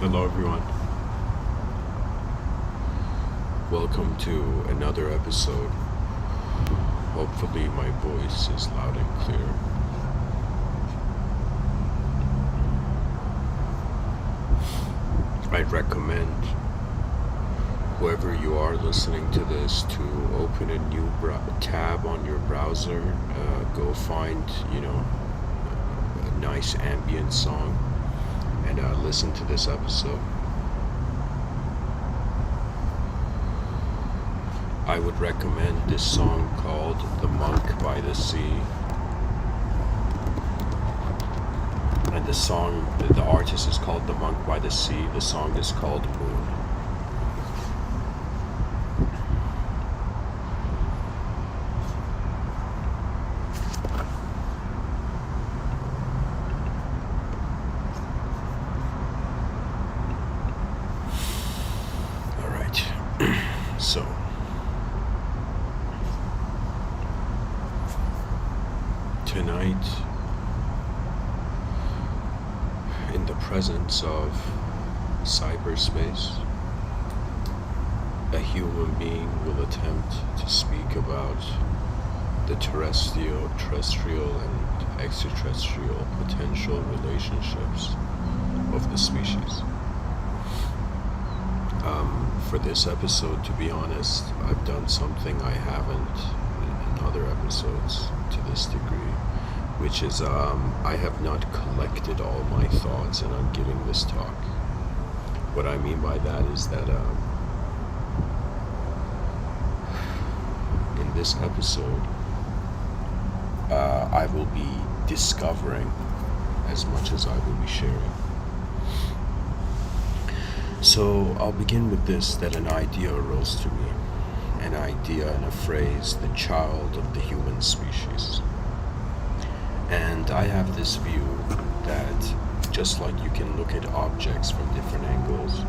Hello, everyone. Welcome to another episode. Hopefully, my voice is loud and clear. I'd recommend whoever you are listening to this to open a new tab on your browser. Go find, a nice ambient song and listen to this episode. I would recommend this song called The Monk by the Sea. And the artist is called The Monk by the Sea. The song is called Moon. Alright, so tonight, in the presence of cyberspace, a human being will attempt to speak about the terrestrial, and extraterrestrial potential relationships of the species. For this episode, to be honest, I've done something I haven't in other episodes to this degree, which is I have not collected all my thoughts and I'm giving this talk. What I mean by that is that in this episode, I will be discovering as much as I will be sharing. So I'll begin with this, that an idea arose to me, an idea and a phrase, the child of the human species. And I have this view that just like you can look at objects from different angles,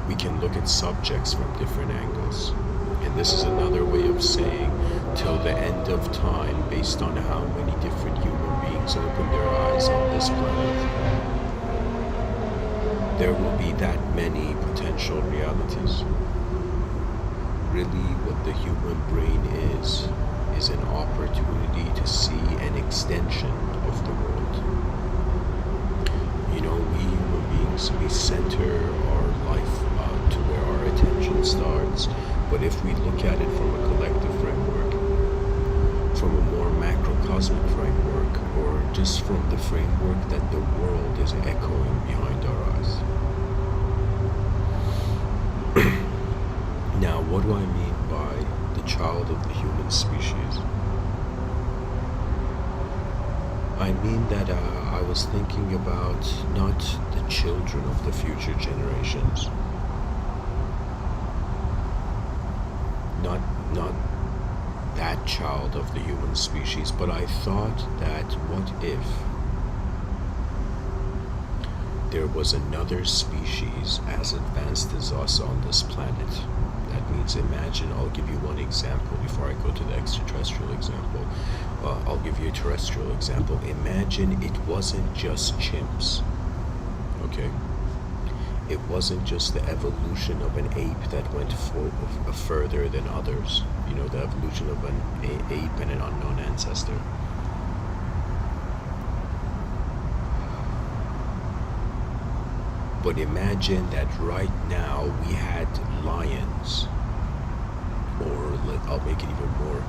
we can look at subjects from different angles. And this is another way of saying, till the end of time, based on how many different human beings open their eyes on this planet, there will be that many potential realities. Really, what the human brain is an opportunity to see an extension of the world. We human beings, we center our life to where our attention starts. But if we look at it from a collective framework, from a more macrocosmic framework, or just from the framework that the world is echoing behind our eyes. Now, what do I mean by the child of the human species? I mean that I was thinking about not the children of the future generations, not that child of the human species, but I thought that what if there was another species as advanced as us on this planet? That means, imagine, I'll give you one example before I go to the extraterrestrial example. I'll give you a terrestrial example. Imagine it wasn't just chimps, okay? It wasn't just the evolution of an ape that went further than others. The evolution of an ape and an unknown ancestor. But imagine that right now we had lions, or I'll make it even more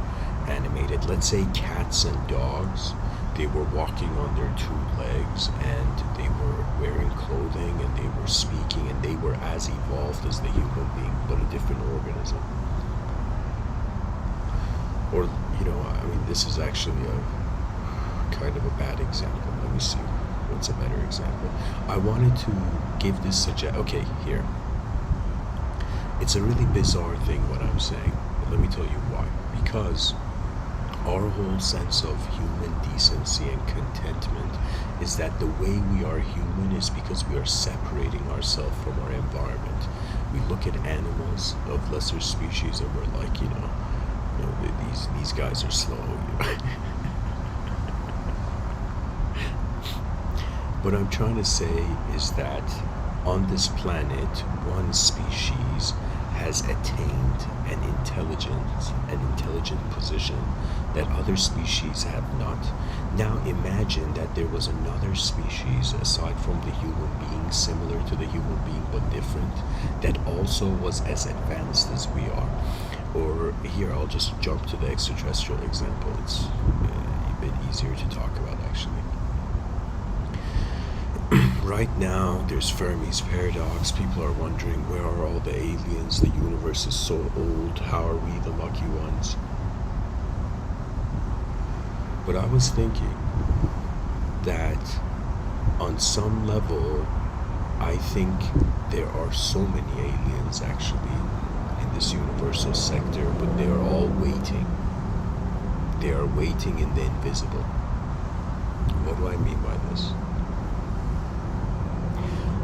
animated. Let's say cats and dogs. They were walking on their two legs, and they were wearing clothing, and they were speaking, and they were as evolved as the human being, but a different organism. Or, this is actually a kind of a bad example. Let me see what's a better example. I wanted to give this okay, here. It's a really bizarre thing what I'm saying, but let me tell you why. Because our whole sense of human decency and contentment is that the way we are human is because we are separating ourselves from our environment. We look at animals of lesser species and we're like, these guys are slow. What I'm trying to say is that on this planet, one species has attained an intelligent position that other species have not. Now imagine that there was another species aside from the human being, similar to the human being but different, that also was as advanced as we are. Or here, I'll just jump to the extraterrestrial example. It's a bit easier to talk about, actually. Right now, there's Fermi's paradox. People are wondering, where are all the aliens? The universe is so old. How are we the lucky ones? But I was thinking that on some level, I think there are so many aliens actually in this universal sector, but they are all waiting. They are waiting in the invisible. What do I mean by this?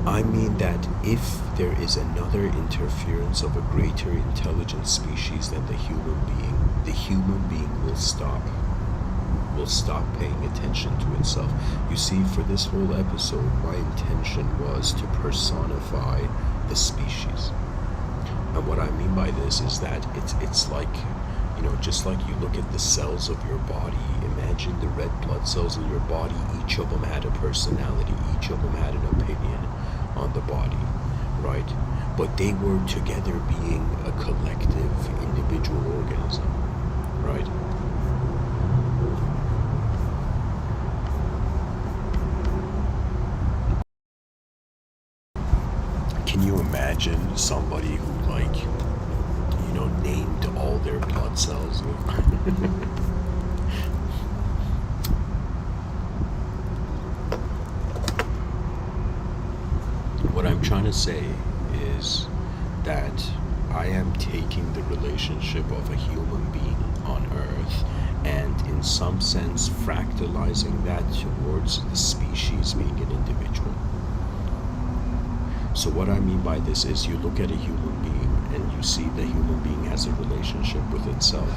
I mean that if there is another interference of a greater intelligent species than the human being will stop paying attention to itself. You see, for this whole episode, my intention was to personify the species. And what I mean by this is that it's like, just like you look at the cells of your body, imagine the red blood cells in your body, each of them had a personality, each of them had an opinion on the body, right? But they were together being a collective individual organism, right? Can you imagine somebody who, named all their blood cells? What I'm trying to say is that I am taking the relationship of a human being on Earth and in some sense fractalizing that towards the species being an individual. So what I mean by this is, you look at a human being and you see the human being has a relationship with itself,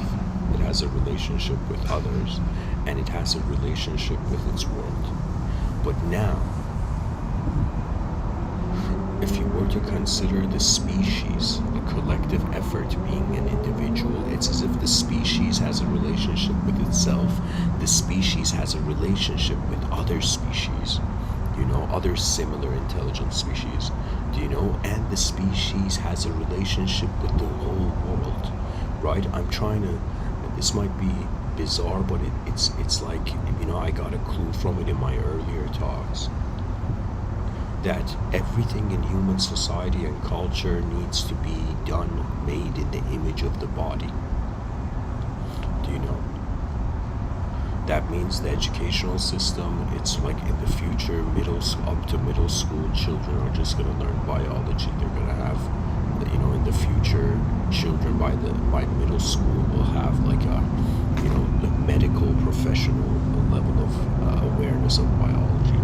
it has a relationship with others, and it has a relationship with its world. But now, if you were to consider the species a collective effort being an individual, it's as if the species has a relationship with itself, the species has a relationship with other species, other similar intelligent species, and the species has a relationship with the whole world, right? This might be bizarre, but it's like, I got a clue from it in my earlier talks, that everything in human society and culture needs to be made in the image of the body. Do you know? That means the educational system, it's like in the future, up to middle school, children are just going to learn biology. They're going to have, in the future, children by middle school will have like the medical professional level of awareness of biology.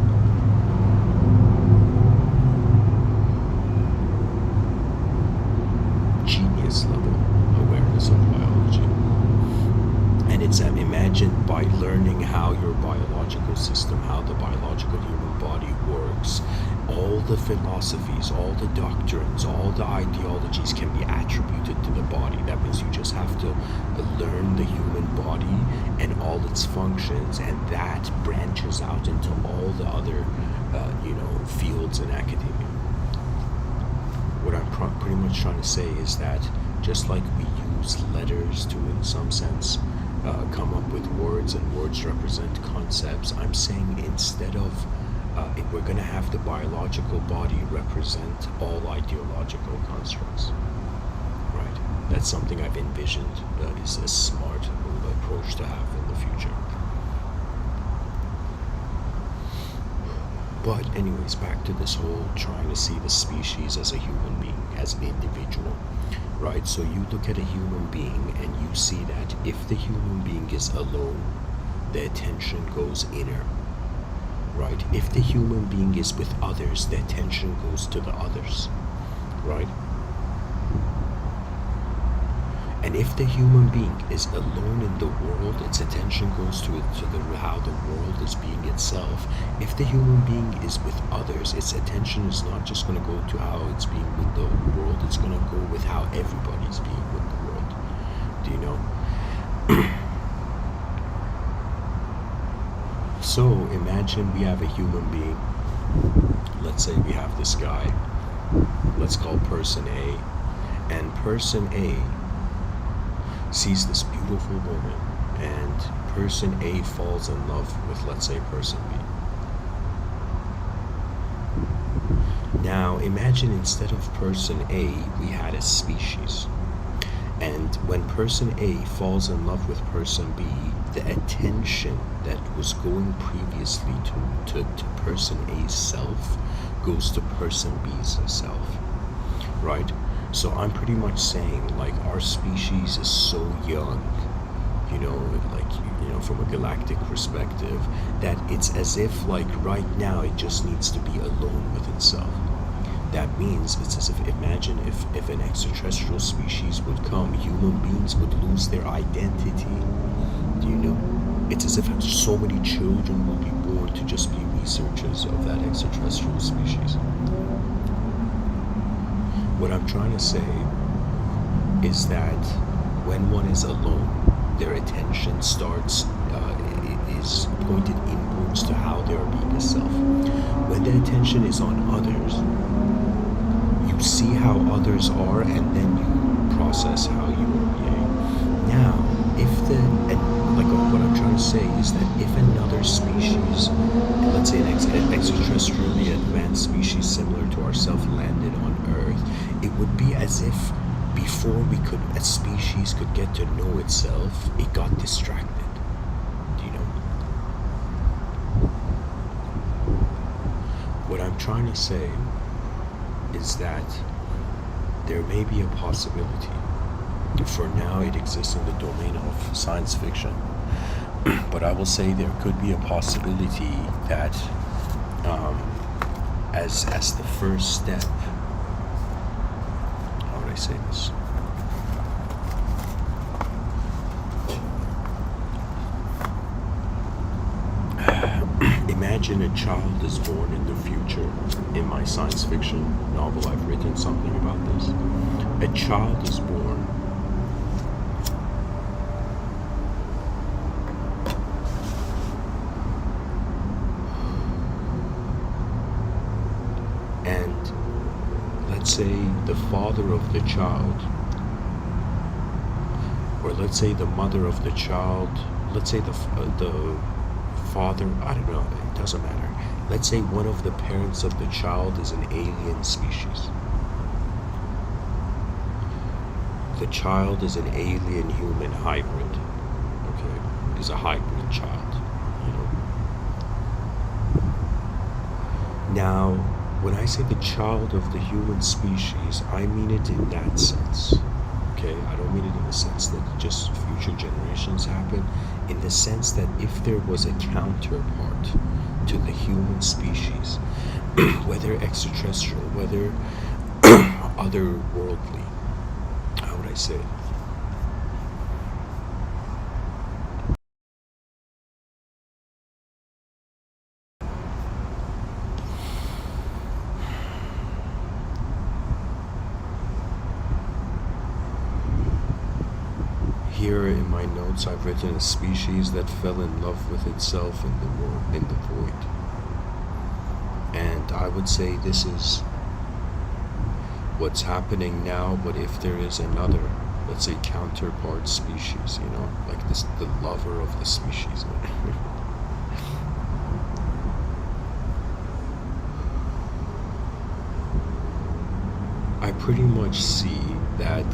Genius level awareness of biology. And it's imagine by learning how your biological system, how the biological human body works, all the philosophies, all the doctrines, all the ideologies can be attributed to the body. That means you just have to learn the human body and all its functions, and that branches out into all the other fields in academia. What I'm pretty much trying to say is that just like we use letters to, in some sense, come up with words, and words represent concepts, I'm saying instead of, if we're going to have the biological body represent all ideological constructs, right? That's something I've envisioned is a smart approach to have in the future. But anyways, back to this whole trying to see the species as a human being, as an individual, right? So you look at a human being and you see that if the human being is alone, the attention goes inner, right? If the human being is with others, the attention goes to the others, right? And if the human being is alone in the world, its attention goes to how the world is being itself. If the human being is with others, its attention is not just going to go to how it's being with the world, it's going to go with how everybody's being with the world. Do you know? So imagine we have a human being. Let's say we have this guy. Let's call person A. And person A sees this beautiful woman, and person A falls in love with, let's say, person B. Now imagine instead of person A, we had a species. And when person A falls in love with person B, the attention that was going previously to person A's self goes to person B's self, right? So I'm pretty much saying, like, our species is so young, you know, like, you know, from a galactic perspective, that it's as if, like, right now it just needs to be alone with itself. That means it's as if, imagine if an extraterrestrial species would come, human beings would lose their identity. Do you know? It's as if so many children will be born to just be researchers of that extraterrestrial species. What I'm trying to say is that when one is alone, their attention is pointed inwards to how they are being a self. When the attention is on others, you see how others are, and then you process how you are being. Now, what I'm trying to say is that if another species, let's say an extraterrestrially advanced species similar to ourselves, landed on Earth, it would be as if before a species could get to know itself, it got distracted. Do you know? What I'm trying to say is that there may be a possibility. For now, it exists in the domain of science fiction. But I will say there could be a possibility that as the first step, how would I say this? Imagine a child is born in the future. In my science fiction novel, I've written something about this. A child is born. Let's say the father of the child, or let's say the mother of the child, let's say the father, I don't know, it doesn't matter. Let's say one of the parents of the child is an alien species. The child is an alien human hybrid, okay? Is a hybrid child, you know? Now, when I say the child of the human species, I mean it in that sense, okay? I don't mean it in the sense that just future generations happen. In the sense that if there was a counterpart to the human species, whether extraterrestrial, whether otherworldly, how would I say it? Here in my notes, I've written a species that fell in love with itself in the void. And I would say this is what's happening now, but if there is another, let's say, counterpart species, you know, like this, the lover of the species. I pretty much see that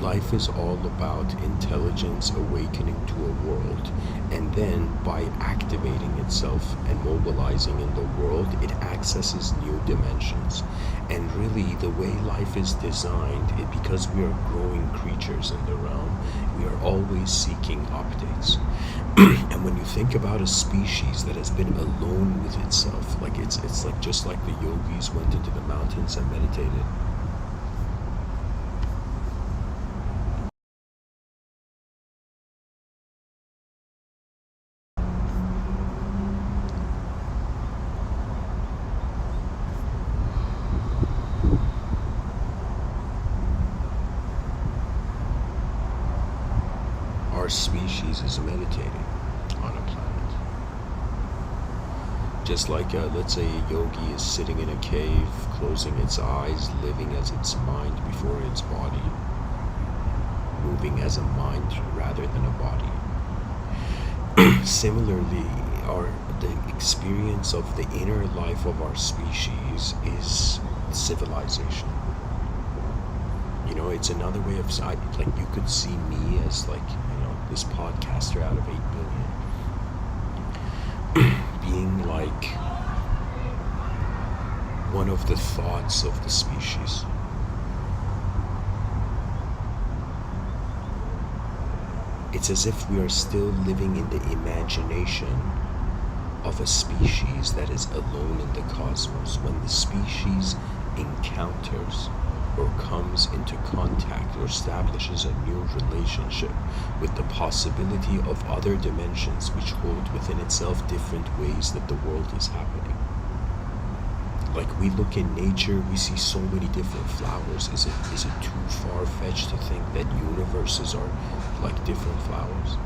life is all about intelligence awakening to a world, and then by activating itself and mobilizing in the world, it accesses new dimensions. And really, the way life is designed, because we are growing creatures in the realm, we are always seeking updates. And when you think about a species that has been alone with itself, like it's like just like the yogis went into the mountains and meditated. our species is meditating on a planet. Just like, let's say, a yogi is sitting in a cave, closing its eyes, living as its mind before its body, moving as a mind rather than a body. Similarly, the experience of the inner life of our species is civilization. You know, it's another way of, like, you could see me as, like, you know, this podcaster out of 8 billion being like one of the thoughts of the species. It's as if we are still living in the imagination of a species that is alone in the cosmos. When the species encounters or comes into contact or establishes a new relationship with the possibility of other dimensions which hold within itself different ways that the world is happening. Like, we look in nature, we see so many different flowers. Is it too far-fetched to think that universes are like different flowers?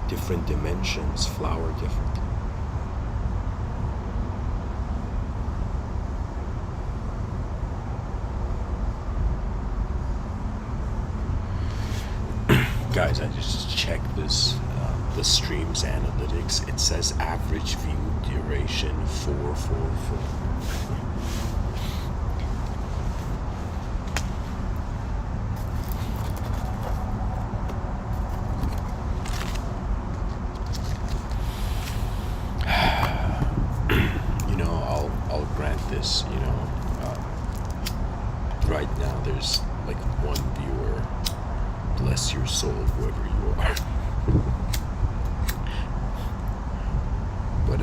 Different dimensions flower differently. Guys, I just checked this, the stream's analytics. It says average view duration 444. You know, I'll grant this. You know, right now there's like one viewer. Bless your soul, whoever you are. But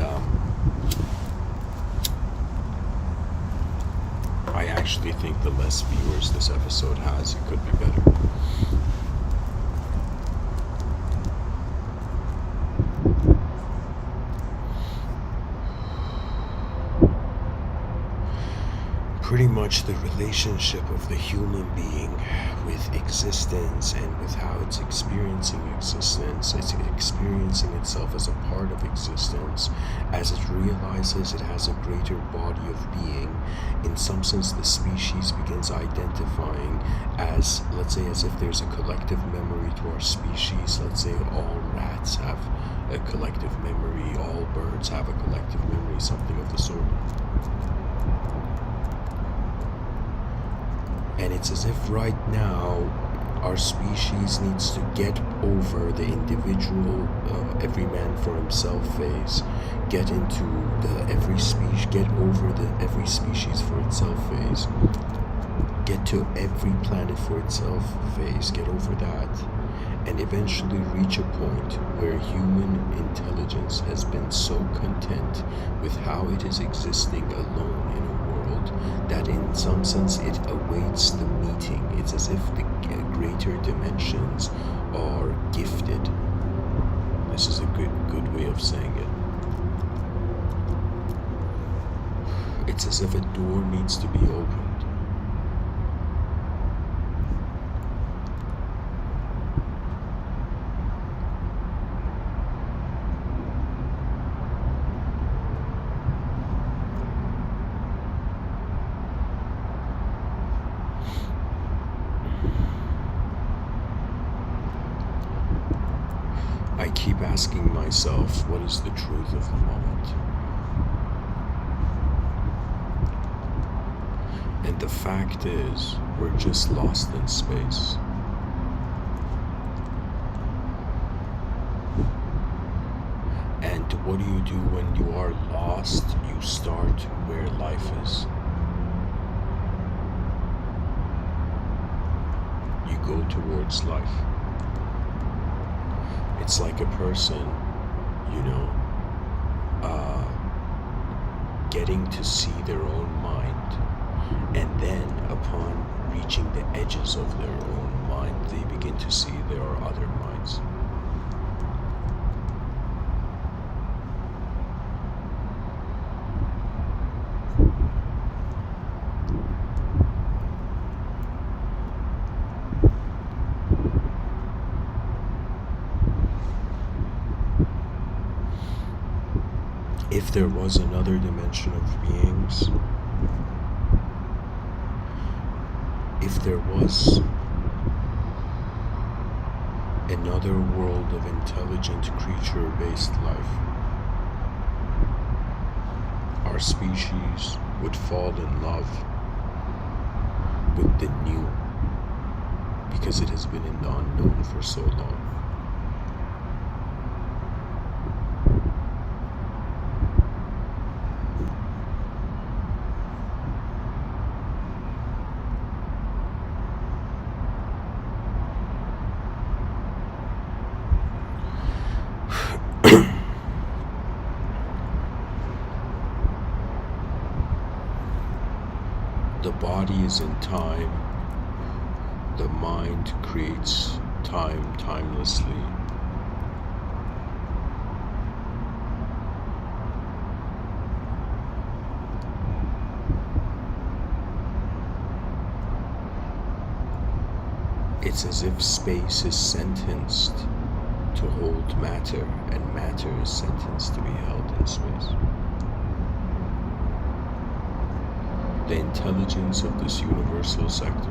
I actually think the less viewers this episode has, it could be better. Pretty much the relationship of the human being with existence and with how it's experiencing existence. It's experiencing itself as a part of existence. As it realizes it has a greater body of being, in some sense the species begins identifying as, let's say, as if there's a collective memory to our species. Let's say all rats have a collective memory, all birds have a collective memory, something of the sort. And it's as if right now our species needs to get over the individual, every man for himself phase, get into the get over the every species for itself phase, get to every planet for itself phase, get over that, and eventually reach a point where human intelligence has been so content with how it is existing alone in a world that in some sense it awaits the meeting. It's as if the greater dimensions are gifted. This is a good way of saying it. It's as if a door needs to be opened. I keep asking myself, what is the truth of the moment? And the fact is, we're just lost in space. And what do you do when you are lost? You start where life is. You go towards life. It's like a person, you know, getting to see their own mind, and then upon reaching the edges of their own mind, they begin to see there are other minds. If there was another dimension of beings, if there was another world of intelligent creature-based life, our species would fall in love with the new because it has been in the unknown for so long. The body is in time, the mind creates time timelessly. It's as if space is sentenced to hold matter, and matter is sentenced to be held in space. The intelligence of this universal sector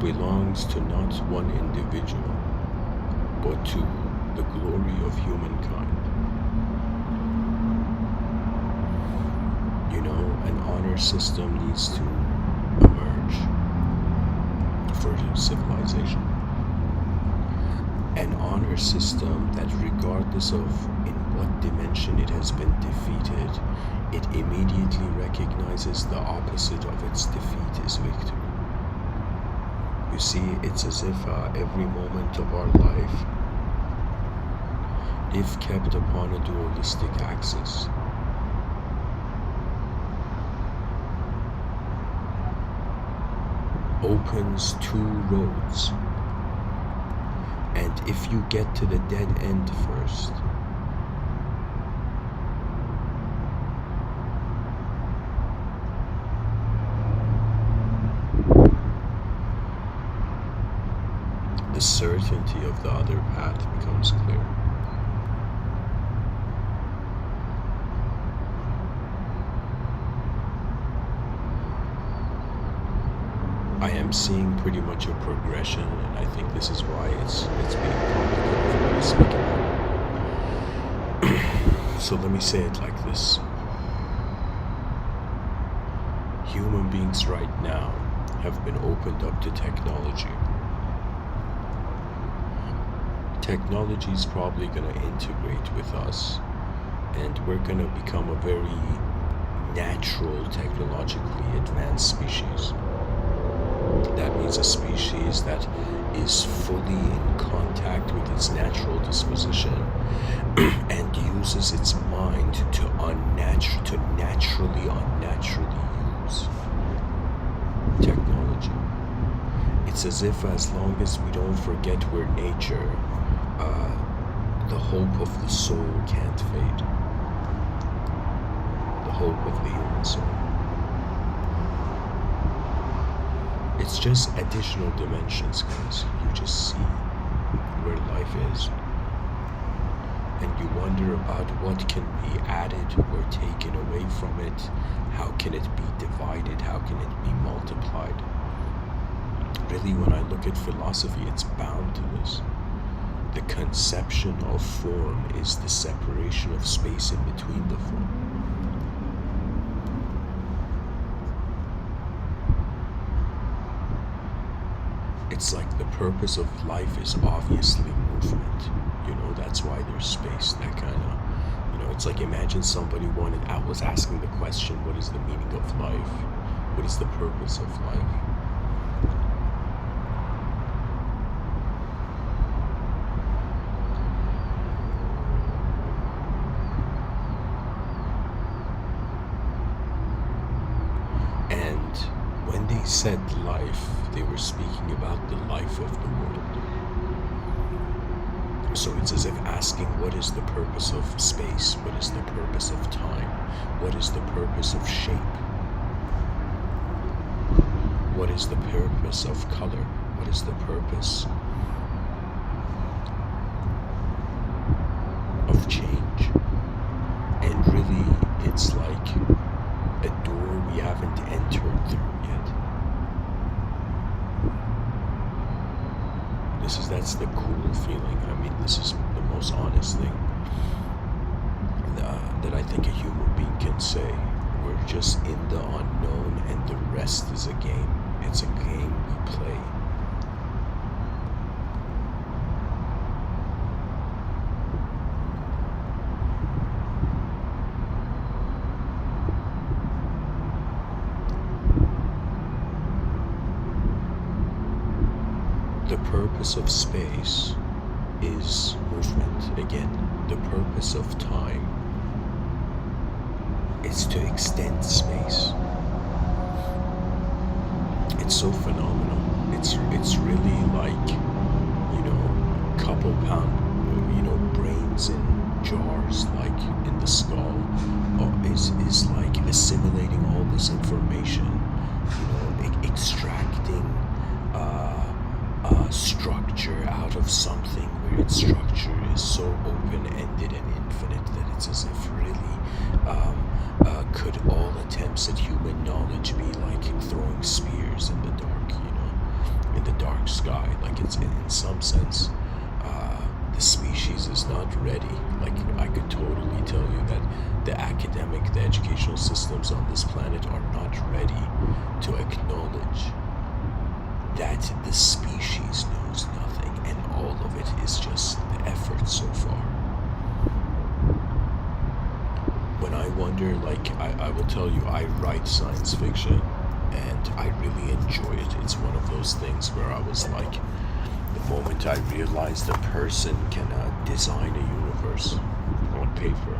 belongs to not one individual, but to the glory of humankind. You know, an honor system needs to emerge for civilization. An honor system that, regardless of in what dimension it has been defeated, it immediately recognizes the opposite of its defeat is victory. You see, it's as if every moment of our life, if kept upon a dualistic axis, opens two roads. And if you get to the dead end first, the certainty of the other path becomes clear. I am seeing pretty much a progression, and I think this is why it's being complicated for me to speak about. So let me say it like this. Human beings right now have been opened up to technology. Technology is probably going to integrate with us, and we're going to become a very natural, technologically advanced species. That means a species that is fully in contact with its natural disposition and uses its mind to naturally use technology. It's as if, as long as we don't forget we're nature, the hope of the soul can't fade. The hope of the human soul. It's just additional dimensions, guys. You just see where life is, and you wonder about what can be added or taken away from it. How can it be divided? How can it be multiplied? Really, when I look at philosophy, it's bound to this. The conception of form is the separation of space in between the form. It's like the purpose of life is obviously movement. You know, that's why there's space. That kind of, you know, it's like, imagine somebody was asking the question, what is the meaning of life? What is the purpose of life? And when they said life, they were speaking about the life of the world. So it's as if asking, what is the purpose of space? What is the purpose of time? What is the purpose of shape? What is the purpose of color? What is the purpose feeling. I mean, this is the most honest thing that I think a human being can say. We're just in the unknown, and the rest is a game. It's a game we play. The purpose of space is movement. Again, the purpose of time is to extend space. It's so phenomenal. It's really like, couple pound, brains in jars, like in the skull, is like assimilating all this information, extracting structure out of something where its structure is so open-ended and infinite that it's as if really could all attempts at human knowledge be like throwing spears in the dark, in the dark sky. Like, it's in some sense, the species is not ready. Like, I could totally tell you that the educational systems on this planet are not ready to acknowledge that the species knows nothing, and all of it is just the effort so far. When I wonder, like, I will tell you, I write science fiction, and I really enjoy it. It's one of those things where I was like, the moment I realized a person can design a universe on paper,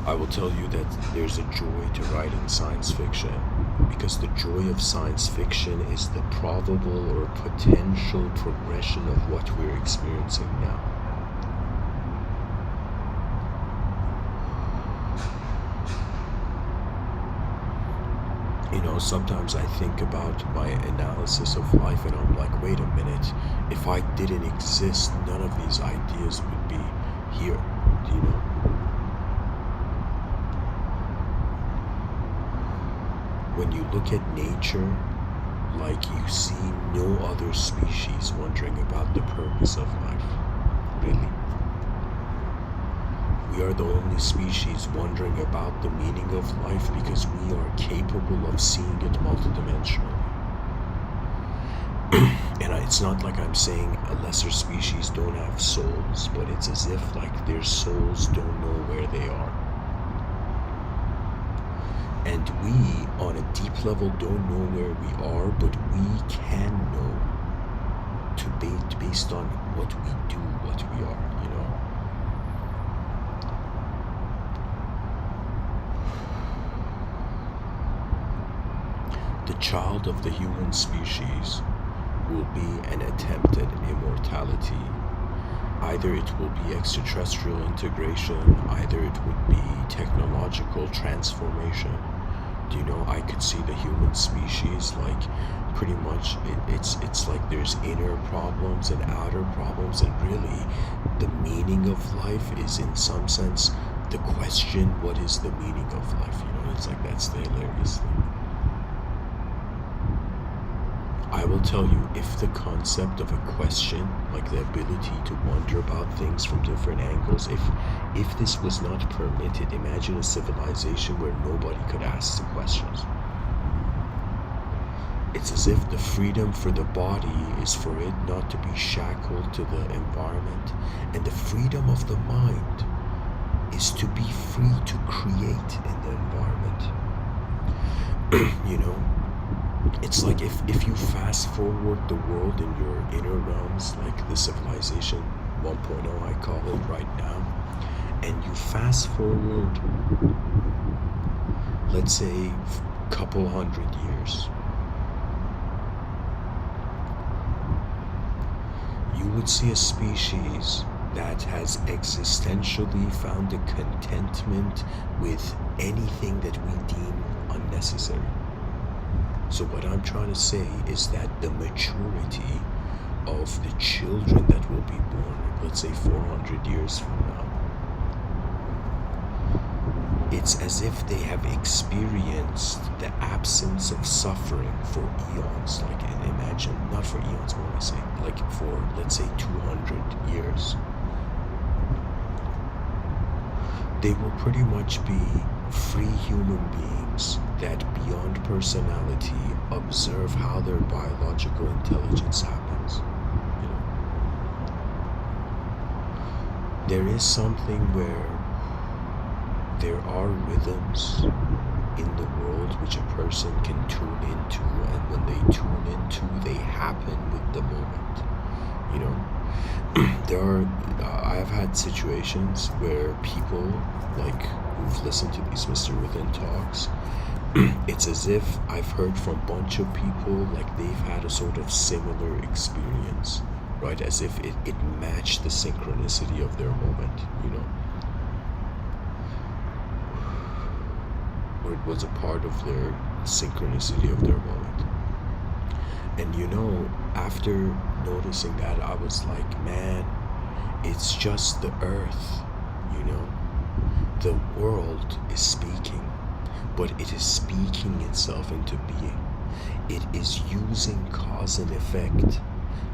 I will tell you that there's a joy to writing science fiction, because the joy of science fiction is the probable or potential progression of what we're experiencing now. Sometimes I think about my analysis of life, and I'm like, wait a minute, if I didn't exist, none of these ideas would be here, When you look at nature, like, you see no other species wondering about the purpose of life, really. We are the only species wondering about the meaning of life because we are capable of seeing it multidimensionally. And it's not like I'm saying a lesser species don't have souls, but it's as if like their souls don't know where they are. And we, on a deep level, don't know where we are, but we can know based on what we do, what we are, The child of the human species will be an attempt at immortality. Either it will be extraterrestrial integration, either it would be technological transformation. I could see the human species like pretty much it's like there's inner problems and outer problems, and really the meaning of life is in some sense the question, what is the meaning of life? It's like that's the hilarious thing. I will tell you, if the concept of a question, like the ability to wonder about things from different angles, if this was not permitted, imagine a civilization where nobody could ask the questions. It's as if the freedom for the body is for it not to be shackled to the environment, and the freedom of the mind is to be free to create in the environment. It's like if you fast forward the world in your inner realms, like the civilization 1.0 I call it right now, and you fast forward, let's say, a couple 100 years, you would see a species that has existentially found a contentment with anything that we deem unnecessary. So what I'm trying to say is that the maturity of the children that will be born, let's say 400 years from now, It's as if they have experienced the absence of suffering for eons. Like, and imagine, not for eons, what am I saying? Like for, let's say, 200 years. They will pretty much be free human beings that, beyond personality, observe how their biological intelligence happens. You know, there is something where there are rhythms in the world which a person can tune into, and when they tune into, they happen with the moment. You know, I've had situations where people, like, who've listened to these Mr.Within talks, it's as if I've heard from a bunch of people, like they've had a sort of similar experience, right? As if it matched the synchronicity of their moment, you know? Or it was a part of their synchronicity of their moment. And you know, after noticing that, I was like, man, it's just the earth, you know? The world is speaking, but it is speaking itself into being. It is using cause and effect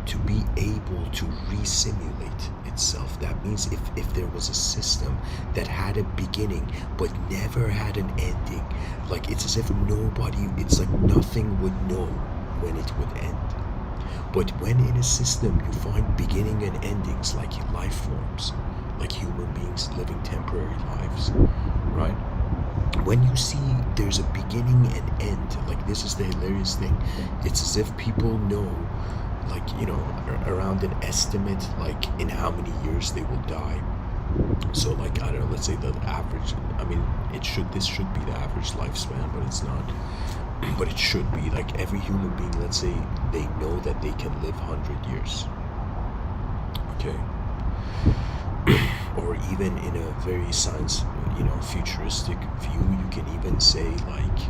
to be able to re-simulate itself. That means if there was a system that had a beginning but never had an ending, like it's as if it's like nothing would know when it would end. But when in a system you find beginning and endings, like life forms, like human beings living temporary lives, right? When you see there's a beginning and end, like this is the hilarious thing, it's as if people know, like, you know, around an estimate, like in how many years they will die. So like, I don't know, let's say the average, I mean, this should be the average lifespan, but it's not. But it should be, like, every human being, let's say they know that they can live 100 years. Okay? Or even in a very futuristic view, you can even say, like,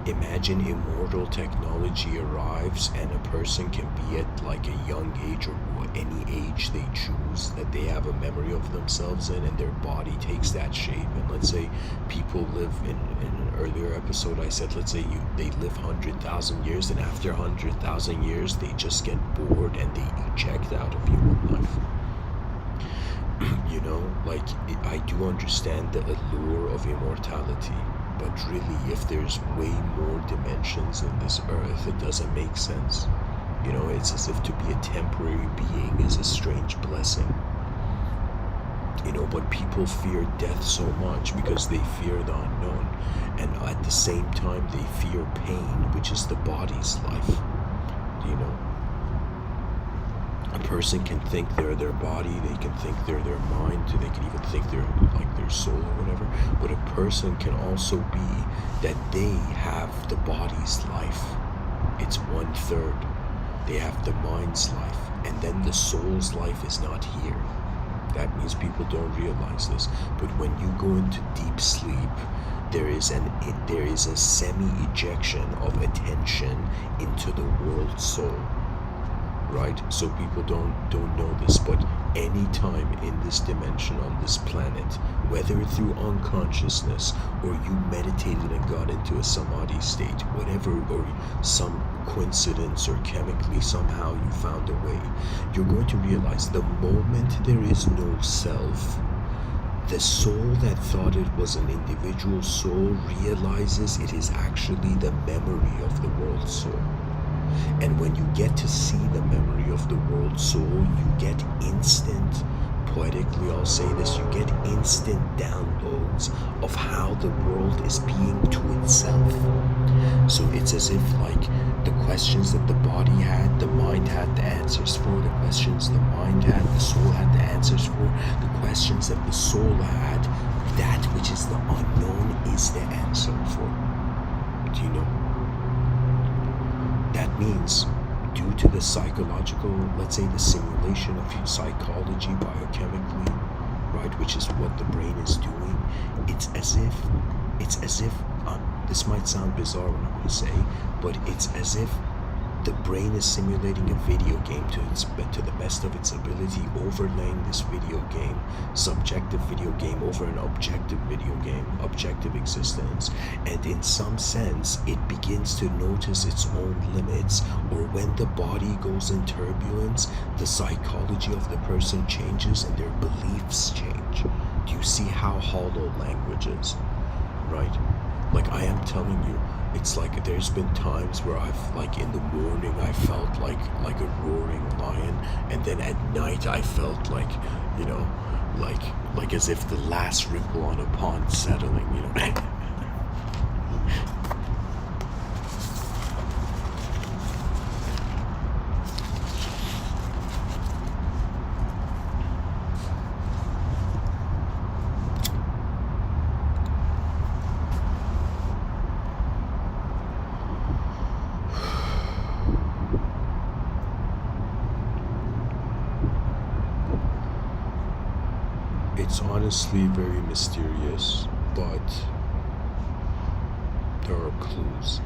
imagine immortal technology arrives and a person can be at like a young age or any age they choose, that they have a memory of themselves in, and their body takes that shape. And let's say people live in an earlier episode, I said, let's say they live 100,000 years, and after 100,000 years they just get bored and they eject out of human life. You know, like, I do understand the allure of immortality, but really, if there's way more dimensions in this earth, it doesn't make sense. You know, it's as if to be a temporary being is a strange blessing. You know, but people fear death so much because they fear the unknown. And at the same time, they fear pain, which is the body's life. You know? A person can think they're their body, they can think they're their mind, they can even think they're like their soul or whatever. But a person can also be that they have the body's life. It's 1/3. They have the mind's life, and then the soul's life is not here. That means people don't realize this. But when you go into deep sleep, there is a semi-ejection of attention into the world soul. Right? So people don't know this, but any time in this dimension on this planet, whether through unconsciousness or you meditated and got into a samadhi state, whatever, or some coincidence or chemically somehow you found a way, you're going to realize the moment there is no self, the soul that thought it was an individual soul realizes it is actually the memory of the world soul. And when you get to see the memory of the world soul, you get instant, poetically I'll say this, you get instant downloads of how the world is being to itself. So it's as if, like, the questions that the body had, the mind had the answers for. The questions the mind had, the soul had the answers for. The questions that the soul had, that which is the unknown is the answer for. Do you know? That means, due to the psychological, let's say the simulation of psychology biochemically, right, which is what the brain is doing, it's as if, this might sound bizarre what I'm going to say, but it's as if The brain is simulating a video game to the best of its ability, overlaying this video game, subjective video game, over an objective video game, objective existence. And in some sense, it begins to notice its own limits, or when the body goes in turbulence, the psychology of the person changes and their beliefs change. Do you see how hollow language is? Right? Like, I am telling you, it's like there's been times where I've, like, in the morning I felt like a roaring lion, and then at night I felt like, you know, like as if the last ripple on a pond settling, you know. It's honestly very mysterious, but there are clues.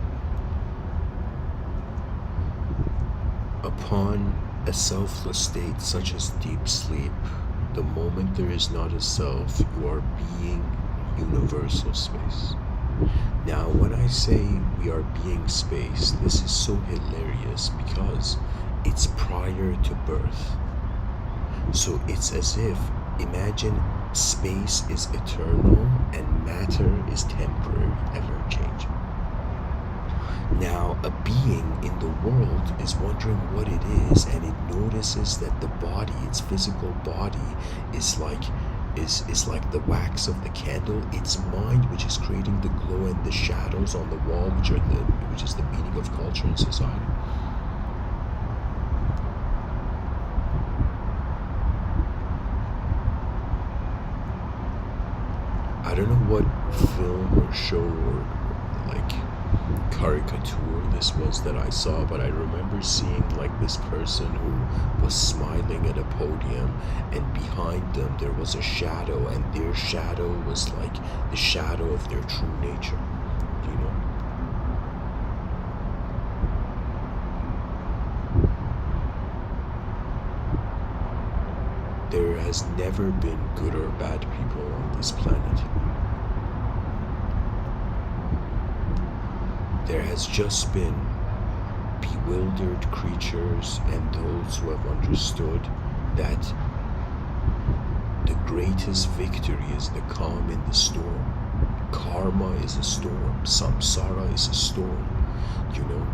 Upon a selfless state such as deep sleep, the moment there is not a self, you are being universal space. Now, when I say we are being space, this is so hilarious because it's prior to birth. So it's as if, imagine space is eternal and matter is temporary, ever changing. Now, a being in the world is wondering what it is, and it notices that the body, its physical body, is like the wax of the candle. Its mind, which is creating the glow and the shadows on the wall, which is the meaning of culture and society. I don't know what film or show or like caricature this was that I saw, but I remember seeing like this person who was smiling at a podium, and behind them there was a shadow, and their shadow was like the shadow of their true nature, you know. There has never been good or bad people on this planet. There has just been bewildered creatures and those who have understood that the greatest victory is the calm in the storm. Karma is a storm. Samsara is a storm. You know,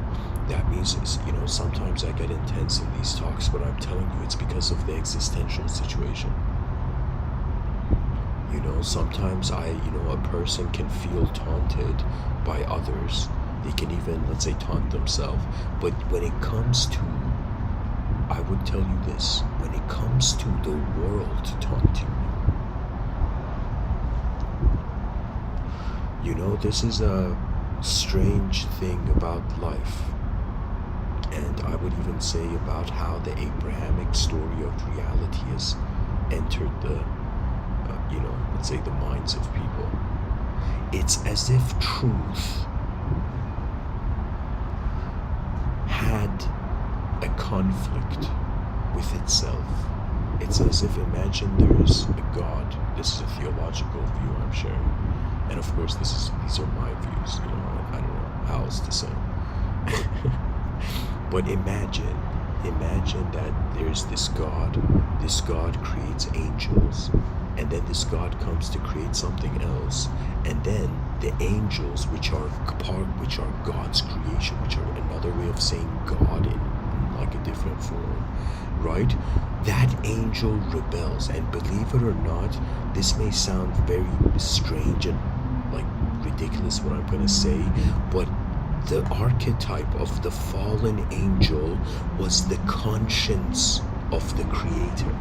that means, you know, sometimes I get intense in these talks, but I'm telling you it's because of the existential situation. You know, sometimes a person can feel taunted by others. They can even, let's say, taunt themselves. But when it comes to, I would tell you this, when it comes to the world taunting you, you know, this is a strange thing about life. And I would even say about how the Abrahamic story of reality has entered the, let's say, the minds of people. It's as if truth had a conflict with itself. It's as if, imagine there's a God. This is a theological view I'm sharing. And of course, these are my views, you know, I don't know how else to say. But imagine that there's this God creates angels, and then this God comes to create something else, and then the angels, which are God's creation, which are another way of saying God in like a different form, right? That angel rebels, and believe it or not, this may sound very strange and like ridiculous what I'm gonna say, but the archetype of the fallen angel was the conscience of the creator.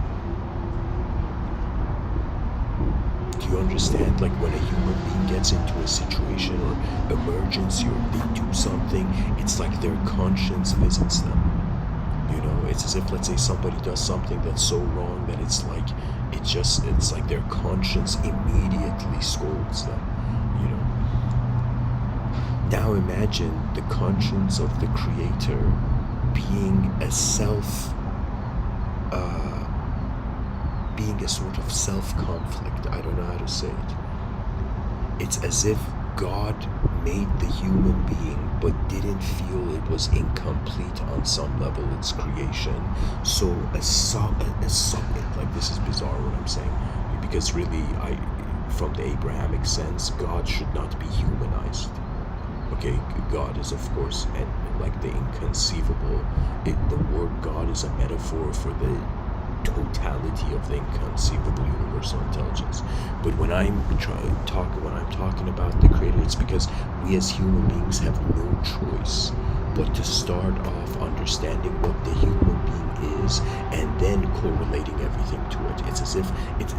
Do you understand? Like when a human being gets into a situation or emergency, or they do something, it's like their conscience visits them. You know, it's as if, let's say, somebody does something that's so wrong that it's like their conscience immediately scolds them. You know. Now imagine the conscience of the creator being a self, being a sort of self-conflict. I don't know how to say it. It's as if God made the human being but didn't feel it was incomplete on some level, its creation. So like, this is bizarre what I'm saying, because really, from the Abrahamic sense, God should not be humanized. Okay, God is of course, and like the inconceivable, the word God is a metaphor for the totality of the inconceivable universal intelligence. But when I'm talking about the creator, it's because we as human beings have no choice but to start off understanding what the human being is and then correlating everything to it. It's as if it's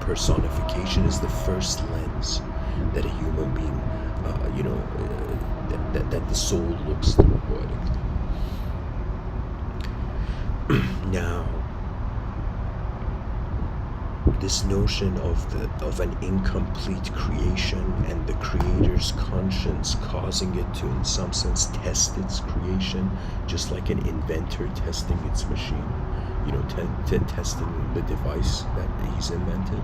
personification is the first lens that a human being that the soul looks through poetically. Now, this notion of an incomplete creation and the creator's conscience causing it to, in some sense, test its creation, just like an inventor testing its machine, testing the device that he's invented,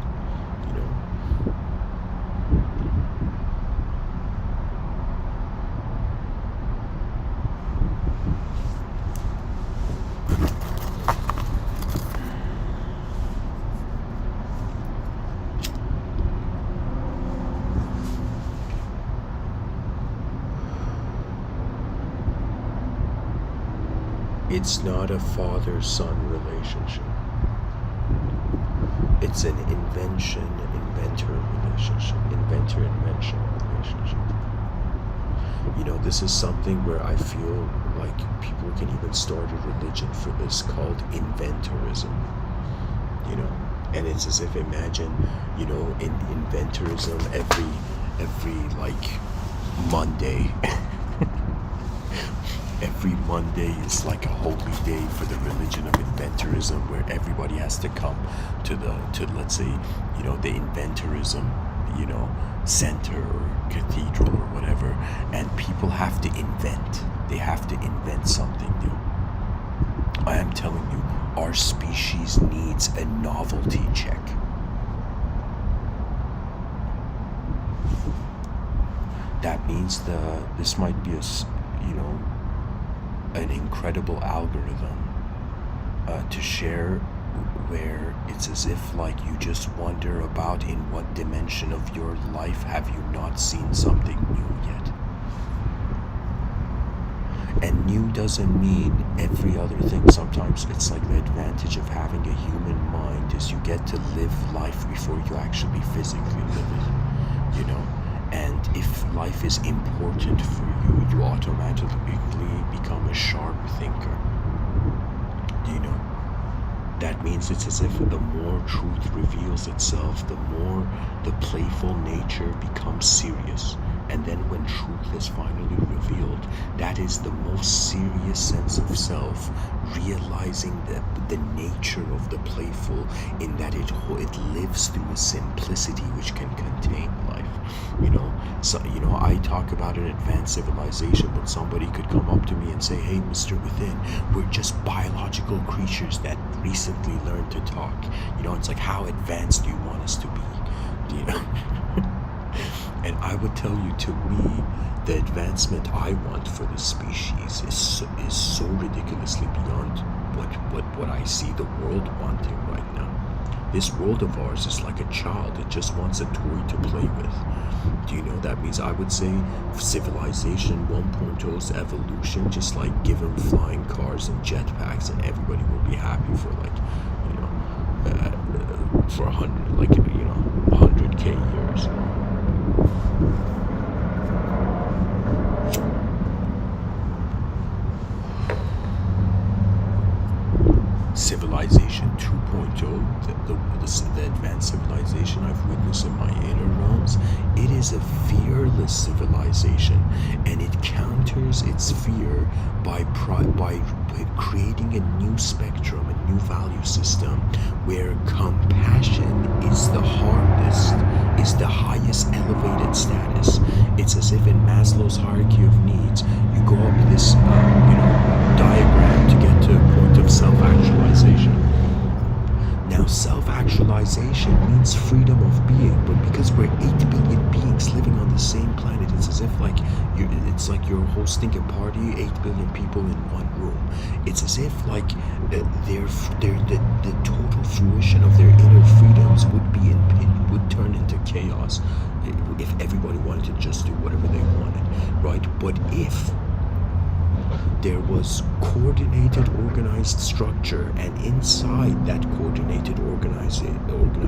It's not a father-son relationship. It's an inventor-invention relationship. This is something where I feel like people can even start a religion for this called inventorism. And it's as if, imagine, in inventorism, every like Monday. Every Monday is like a holy day for the religion of inventorism, where everybody has to come to let's say, the inventorism, center or cathedral or whatever, and people have to invent. They have to invent something new. I am telling you, our species needs a novelty check. That means this might be an incredible algorithm to share, where it's as if like you just wonder about in what dimension of your life have you not seen something new yet. And new doesn't mean every other thing. Sometimes it's like the advantage of having a human mind is you get to live life before you actually physically live it, And if life is important for you, you automatically become a sharp thinker. That means it's as if the more truth reveals itself, the more the playful nature becomes serious. And then when truth is finally revealed, that is the most serious sense of self, realizing the nature of the playful, in that it lives through a simplicity which can contain life. So I talk about an advanced civilization, but somebody could come up to me and say, "Hey, Mr.Within, we're just biological creatures that recently learned to talk." It's like, how advanced do you want us to be? And I would tell you, to me, the advancement I want for the species is so ridiculously beyond what I see the world wanting right now. This world of ours is like a child. It just wants a toy to play with. That means I would say civilization 1.0's evolution, just like give them flying cars and jetpacks, and everybody will be happy for for 100K years. Civilization 2.0, the advanced civilization I've witnessed in my inner realms, it is a fearless civilization, and it counters its fear by creating a new spectrum, a new value system where compassion is the hardest, is the highest elevated status. It's as if in Maslow's hierarchy of needs, you go up this, diagram to get to a point of self-actualization. Now, self-actualization means freedom of being, but because we're 8 billion beings living on the same planet, it's as if it's like you're hosting a party, 8 billion people in one room. It's as if like the total fruition of their inner freedoms would turn into chaos if everybody wanted to just do whatever they wanted, right? But if there was coordinated, organized structure, and inside that coordinated, organized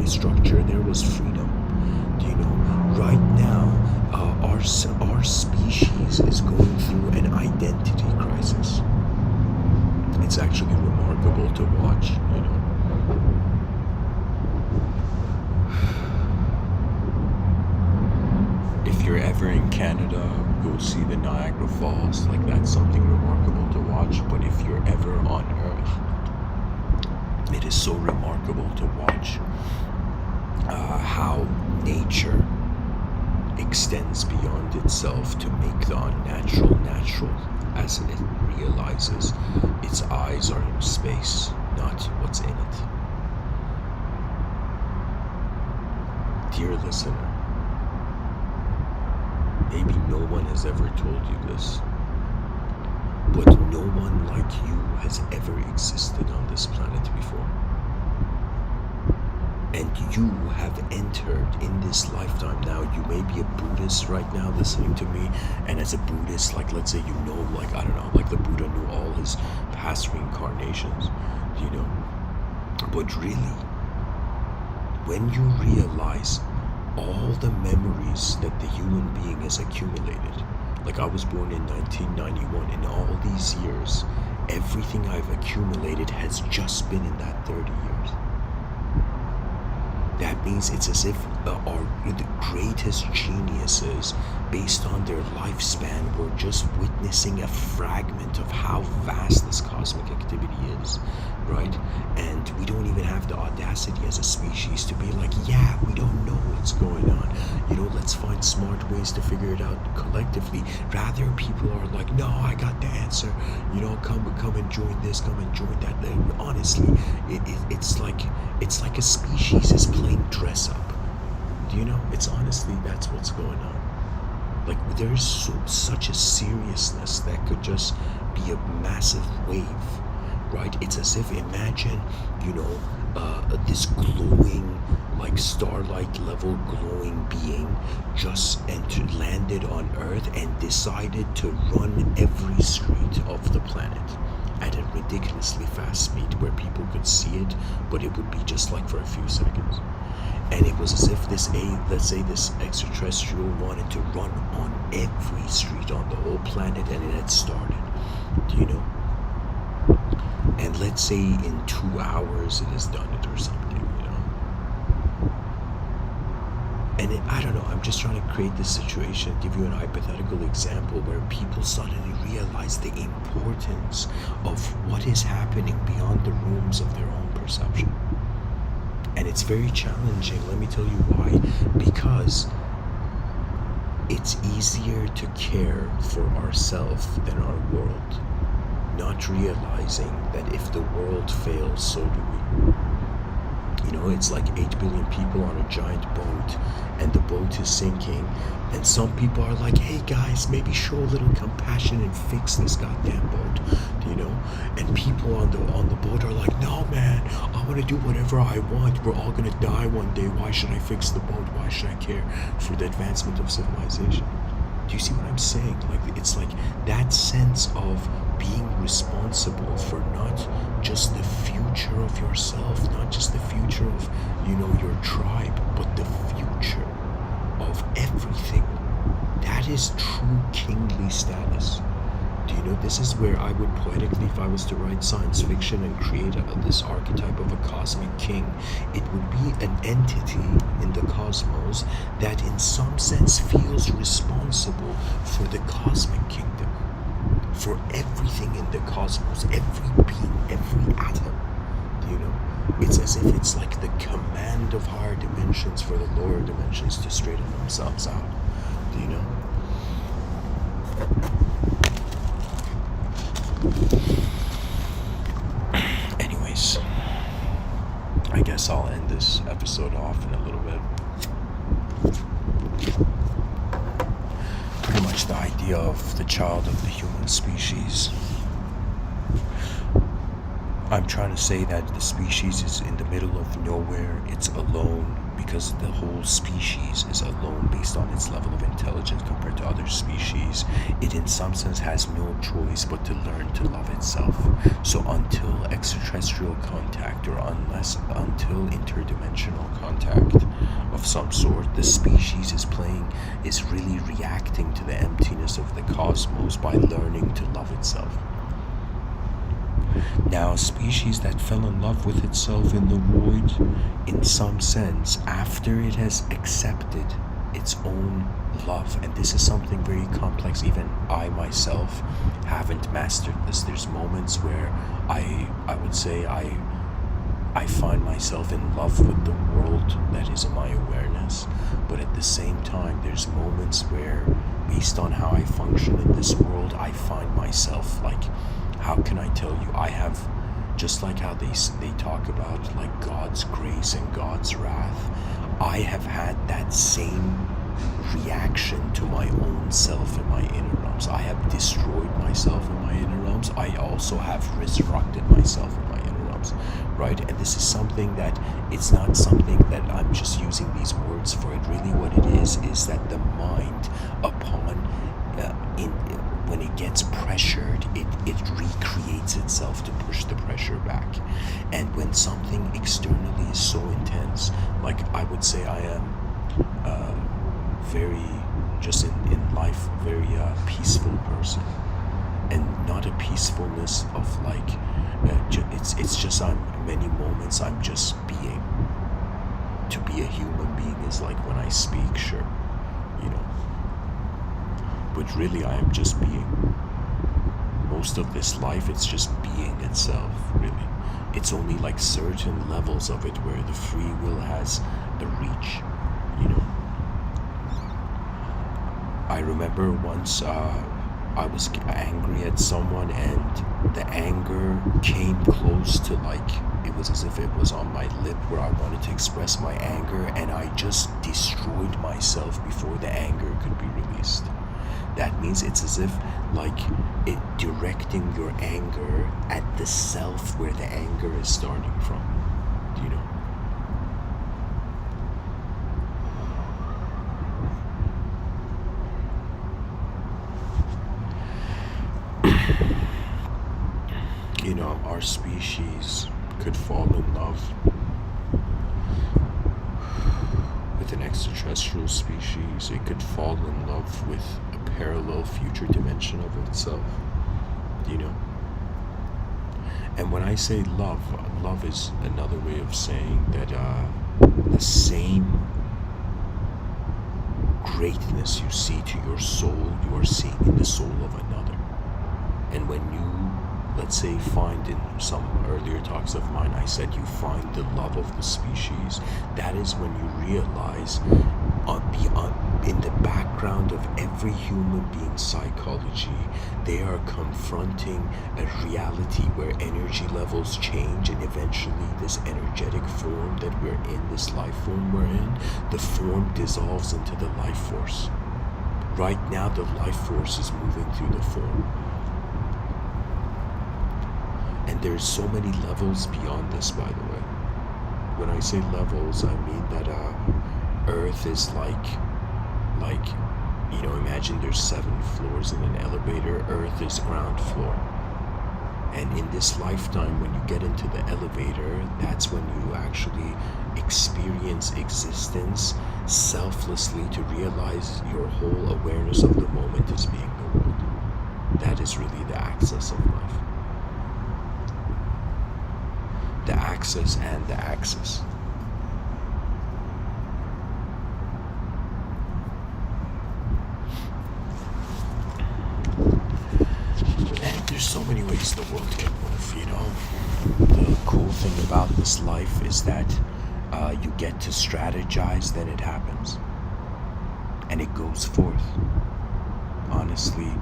structure, there was freedom. Do you know? Right now, our species is going through an identity crisis. It's actually remarkable to watch. You know. If you're ever in Canada, go see the Niagara Falls. Like, that's something remarkable to watch. But if you're ever on Earth, it is so remarkable to watch how nature extends beyond itself to make the unnatural natural, as it realizes its eyes are in space, not what's in it. Dear listener, maybe no one has ever told you this, but no one like you has ever existed on this planet before. And you have entered in this lifetime. Now, you may be a Buddhist right now listening to me, and as a Buddhist, like, let's say you know, like, I don't know, like the Buddha knew all his past reincarnations, you know. But really, when you realize all the memories that the human being has accumulated, like I was born in 1991, in all these years, everything I've accumulated has just been in that 30 years. That means it's as if the greatest geniuses, based on their lifespan, were just witnessing a fragment of how vast this cosmic activity is, right? And we don't even have the audacity as a species to be like, yeah, we don't know what's going on. You know, let's find smart ways to figure it out collectively. Rather, people are like, no, I got the answer. You know, come and join this, come and join that. And honestly, it's like a species is playing dress up. Do you know? It's honestly, that's what's going on. Like, there's such a seriousness that could just be a massive wave, right? It's as if, imagine, you know, this glowing, like starlight level glowing being just landed on Earth and decided to run every street of the planet at a ridiculously fast speed where people could see it, but it would be just like for a few seconds. And it was as if let's say this extraterrestrial wanted to run on every street on the whole planet, and it had started. Do you know? And let's say in 2 hours it has done it or something, you know? And I don't know, I'm just trying to create this situation, give you an hypothetical example where people suddenly realize the importance of what is happening beyond the rooms of their own perception. And it's very challenging, let me tell you why. Because it's easier to care for ourselves than our world, not realizing that if the world fails, so do we. You know, it's like 8 billion people on a giant boat, and the boat is sinking, and some people are like, hey guys, maybe show a little compassion and fix this goddamn boat, you know? And people on the boat are like, no man, I want to do whatever I want, we're all gonna die one day, why should I fix the boat, why should I care for the advancement of civilization? Do you see what I'm saying? Like, it's like that sense of being responsible for not just the future of yourself, not just the future of, you know, your tribe, but the future of everything. That is true kingly status. Do you know, this is where I would poetically, if I was to write science fiction and create this archetype of a cosmic king, it would be an entity in the cosmos that in some sense feels responsible for the cosmic kingdom, for everything in the cosmos, every being, every atom. of higher dimensions for the lower dimensions to straighten themselves out. Do you know? Anyways, I guess I'll end this episode off in a little bit. Pretty much the idea of the child of the human species. I'm trying to say that the species is in the middle of nowhere. It's alone because the whole species is alone based on its level of intelligence compared to other species. It in some sense has no choice but to learn to love itself. So until extraterrestrial contact, or until interdimensional contact of some sort, the species is really reacting to the emptiness of the cosmos by learning to love itself. Now, a species that fell in love with itself in the void, in some sense, after it has accepted its own love, and this is something very complex, even I myself haven't mastered this. There's moments where I would say I find myself in love with the world that is in my awareness, but at the same time, there's moments where, based on how I function in this world, I find myself like, how can I tell you? I have, just like how they talk about like God's grace and God's wrath, I have had that same reaction to my own self in my inner realms. I have destroyed myself in my inner realms. I also have resurrected myself in my inner realms, right? And this is something that, it's not something that I'm just using these words for it. Really what it is that the mind, upon when it gets pressured, it recreates itself to push the pressure back. And when something externally is so intense, like I would say I am very, just in life, very peaceful person. And not a peacefulness of like, it's just many moments I'm just being. To be a human being is like when I speak, sure, you know. But really I am just being. Most of this life, it's just being itself, really. It's only like certain levels of it where the free will has a reach, you know. I remember once I was angry at someone, and the anger came close to like, it was as if it was on my lip where I wanted to express my anger, and I just destroyed myself before the anger could be released. That means it's as if like it directing your anger at the self where the anger is starting from. Do you know? You know, our species could fall in love with an extraterrestrial species. It could fall in love with a parallel future dimension of itself, you know. And when I say love, love is another way of saying that the same greatness you see to your soul, you are seeing in the soul of another. And when you, let's say, find, in some earlier talks of mine, I said you find the love of the species, that is when you realize in the background of every human being's psychology, they are confronting a reality where energy levels change, and eventually this energetic form that we're in, this life form we're in, the form dissolves into the life force. Right now the life force is moving through the form. And there's so many levels beyond this, by the way. When I say levels, I mean that Earth is like, you know, imagine there's 7 floors in an elevator. Earth is ground floor. And in this lifetime, when you get into the elevator, that's when you actually experience existence selflessly, to realize your whole awareness of the moment as being the world. That is really the access of life. The access and the axis. And there's so many ways the world can move, you know. The cool thing about this life is that you get to strategize, then it happens. And it goes forth. Honestly,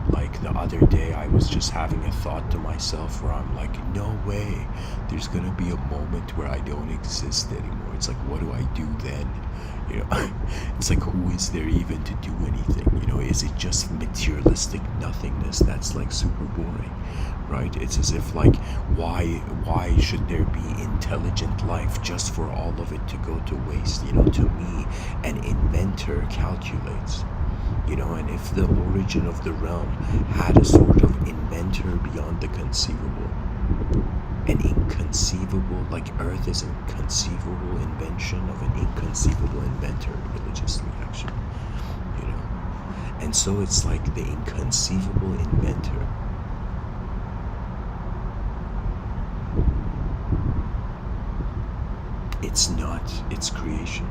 like the other day, I was just having a thought to myself where I'm like, no way, there's gonna be a moment where I don't exist anymore. It's like, what do I do then? You know, it's like, who is there even to do anything? You know, is it just materialistic nothingness that's like super boring, right? It's as if like, why should there be intelligent life just for all of it to go to waste? You know, to me, an inventor calculates. You know, and if the origin of the realm had a sort of inventor beyond the conceivable, an inconceivable, like Earth is an conceivable invention of an inconceivable inventor, religiously actually, you know. And so it's like the inconceivable inventor it's not its creation.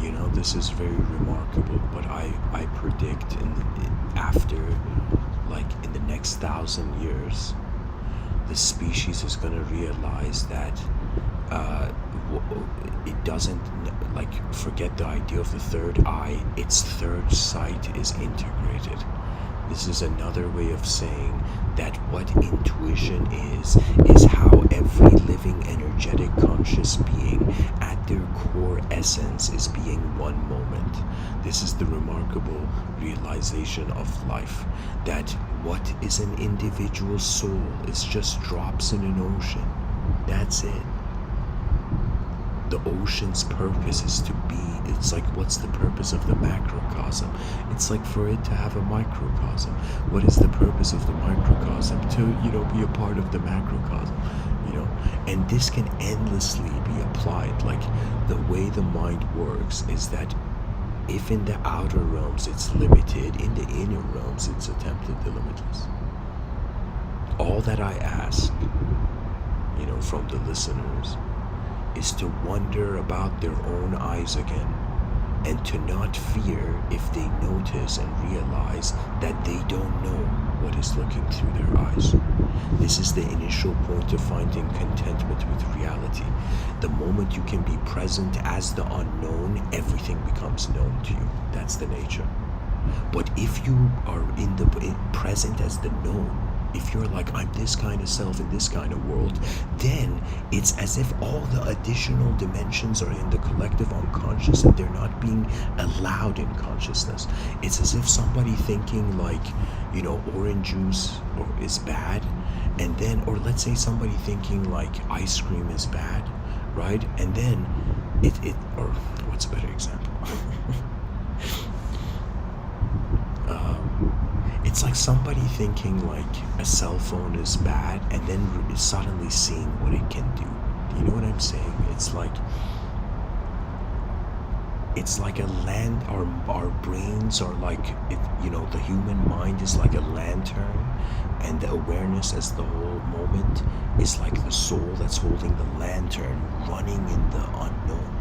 You know, this is very remarkable, but I predict after, like, in the next 1,000 years, the species is going to realize that it doesn't, like, forget the idea of the third eye, its third sight is integrated. This is another way of saying that what intuition is how every living, energetic, conscious being at their core essence is being one moment. This is the remarkable realization of life, that what is an individual soul is just drops in an ocean. That's it. The ocean's purpose is to be, it's like, what's the purpose of the macrocosm? It's like for it to have a microcosm. What is the purpose of the microcosm? To, you know, be a part of the macrocosm, you know. And this can endlessly be applied. Like, the way the mind works is that if in the outer realms it's limited, in the inner realms it's attempted the limitless. All that I ask, you know, from the listeners is to wonder about their own eyes again, and to not fear if they notice and realize that they don't know what is looking through their eyes. This is the initial point of finding contentment with reality. The moment you can be present as the unknown, everything becomes known to you. That's the nature. But if you are present as the known, if you're like, I'm this kind of self in this kind of world, then it's as if all the additional dimensions are in the collective unconscious and they're not being allowed in consciousness. It's as if somebody thinking like, you know, orange juice is bad, and then, or let's say somebody thinking like ice cream is bad, right? And then or what's a better example? It's like somebody thinking like a cell phone is bad and then suddenly seeing what it can do. Do you know what I'm saying? It's like a land, our brains are like, you know, the human mind is like a lantern, and the awareness as the whole moment is like the soul that's holding the lantern, running in the unknown.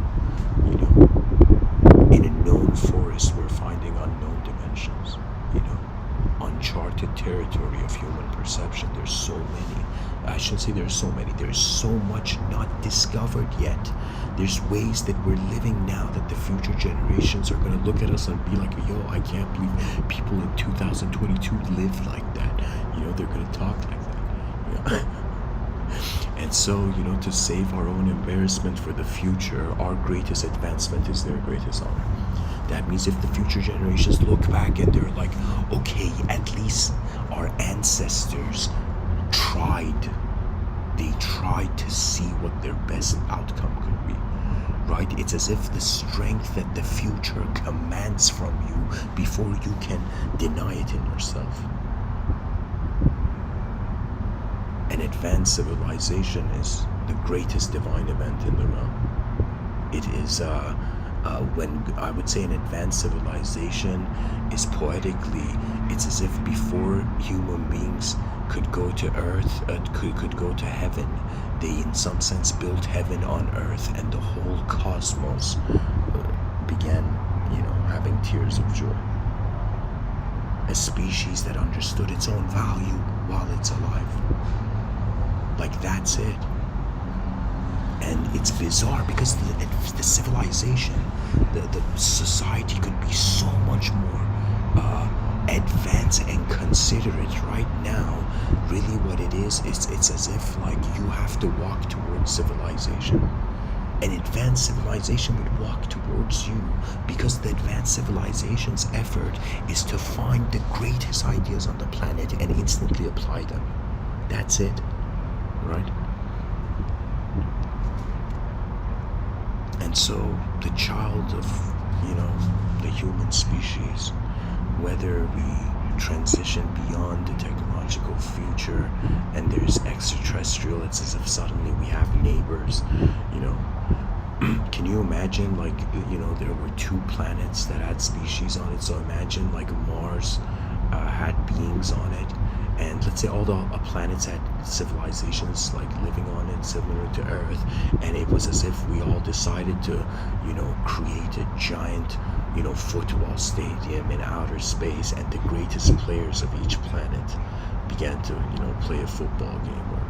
You know, in a known forest we're finding unknown dimensions, you know, uncharted territory of human perception. There's so many. I shouldn't say there's so many. There's so much not discovered yet. There's ways that we're living now that the future generations are going to look at us and be like, yo, I can't believe people in 2022 live like that. You know, they're going to talk like that. You know? And so, you know, to save our own embarrassment for the future, our greatest advancement is their greatest honor. That means if the future generations look back and they're like, okay, at least our ancestors tried. They tried to see what their best outcome could be, right? It's as if the strength that the future commands from you before you can deny it in yourself. An advanced civilization is the greatest divine event in the realm. It is when I would say an advanced civilization is poetically, it's as if before human beings could go to earth, could go to heaven, they in some sense built heaven on earth, and the whole cosmos began, you know, having tears of joy. A species that understood its own value while it's alive. Like, that's it. And it's bizarre because the civilization, the society could be so much more advanced and considerate right now. Really what it is, it's as if like you have to walk towards civilization. An advanced civilization would walk towards you because the advanced civilization's effort is to find the greatest ideas on the planet and instantly apply them. That's it, right? And so the child of, the human species, whether we transition beyond the technological future and there's extraterrestrial, it's as if suddenly we have neighbors, Can you imagine, like, there were 2 planets that had species on it? So imagine, like, Mars had beings on it, and let's say all the planets had civilizations, like, living on it, similar to Earth, and it was as if we all decided to, create a giant, football stadium in outer space, and the greatest players of each planet began to, play a football game or,